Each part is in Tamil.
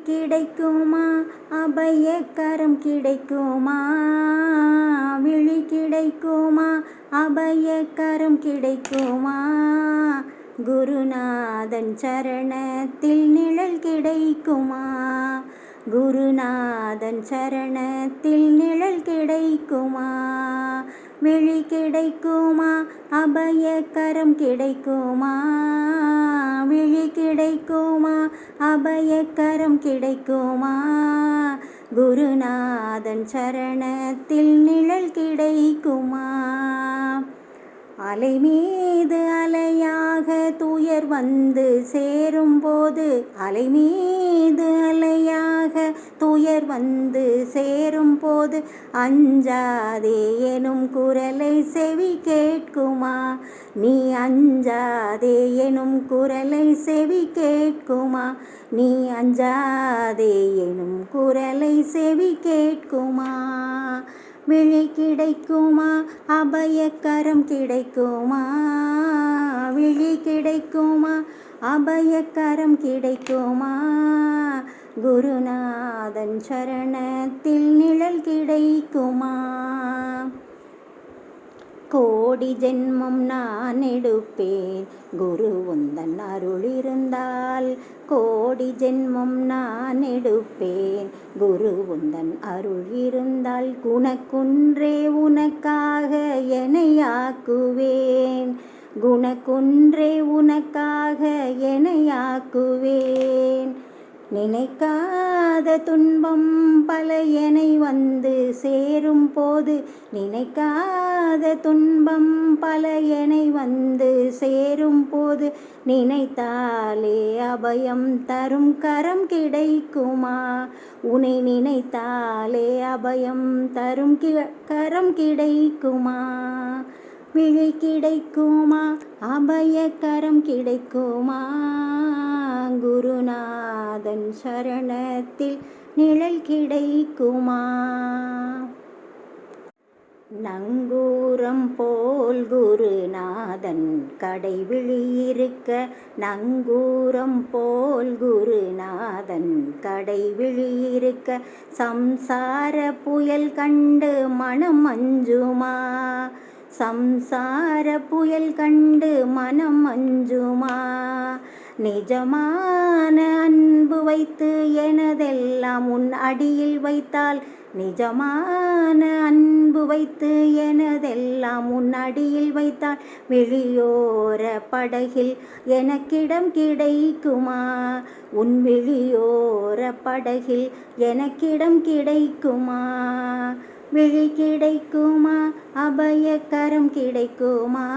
கிடைக்குமா அபயக்கரம் கிடைக்குமா, விழி கிடைக்குமா அபயக்கரம் கிடைக்குமா, குருநாதன் சரணத்தில் நிழல் கிடைக்குமா, குருநாதன் சரணத்தில் நிழல் கிடைக்குமா, விழி கிடைக்குமா அபயக்கரம் கிடைக்குமா, விழி கிடைக்குமா அபயக்கரம் கிடைக்குமா, குருநாதன் சரணத்தில் நிழல் கிடைக்குமா. அலை மீது அலையாக துயர் வந்து சேரும்போது, அலை மீது அலையாக துயர் வந்து சேரும்போது, அஞ்சாதே எனும் குரலை செவி கேட்குமா, நீ அஞ்சாதே எனும் குரலை செவி கேட்குமா, நீ அஞ்சாதே எனும் குரலை செவி கேட்குமா, விழி கிடைக்குமா அபயக்கரம் கிடைக்குமா, விழி கிடைக்குமா அபயக்கரம் கிடைக்குமா, குருநாதன் சரணத்தில் நிழல் கிடைக்குமா. கோடி ஜென்மம் நான் எடுப்பேன் குரு உந்தன் அருள் இருந்தால், கோடி ஜென்மம் நான் எடுப்பேன் குரு உந்தன் அருள் இருந்தால், குணக்குன்றே உனக்காக என்னையாக்குவேன், குணக்குன்றே உனக்காக என்னையாக்குவேன், நினைக்காத துன்பம் பல என்னை வந்து சேரும் போது, நினைக்காத துன்பம் பல என்னை வந்து சேரும் போது, நினைத்தாலே அபயம் தரும் கரம் கிடைக்குமா, உன்னை நினைத்தாலே அபயம் தரும் கரம் கிடைக்குமா, விழி கிடைக்குமா அபயக்கரம் கிடைக்குமா, குருநாதன் சரணத்தில் நிழல் கிடைக்குமா. நங்கூரம் போல் குருநாதன் கடைவிழி இருக்க, நங்கூரம் போல் குருநாதன் கடைவிழி இருக்க, சம்சார புயல் கண்டு மனம் அஞ்சுமா, சம்சார புயல் கண்டு மனம் அஞ்சுமா, நிஜமான அன்பு வைத்து எனதெல்லாம் உன் அடியில் வைத்தால், நிஜமான அன்பு வைத்து எனதெல்லாம் உன் அடியில் வைத்தால், விழியோர படகில் எனக்கிடம் கிடைக்குமா, உன் விழியோர படகில் எனக்கிடம் கிடைக்குமா, விழி கிடைக்குமா அபயக்கரம் கிடைக்குமா,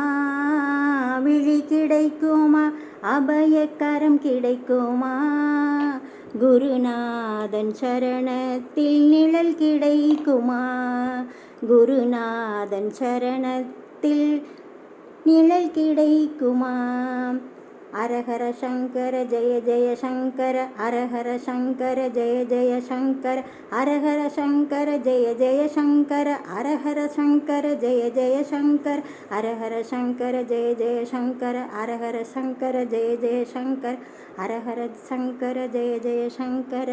விழி கிடைக்குமா அபயக்கரம் கிடைக்குமா, குருநாதன் சரணத்தில் நிழல் கிடைக்குமா, குருநாதன் சரணத்தில் நிழல் கிடைக்குமா. அரஹர சங்கர ஜெய ஜெய சங்கர, அரஹர சங்கர ஜெய ஜெய சங்கர, அரஹர சங்கர ஜெய ஜெய சங்கர, அரஹர சங்கர ஜெய ஜெய சங்கர, அரஹர சங்கர ஜெய ஜெய சங்கர, அரஹர சங்கர ஜெய ஜெய சங்கர, அரஹர சங்கர ஜெய ஜெய சங்கர.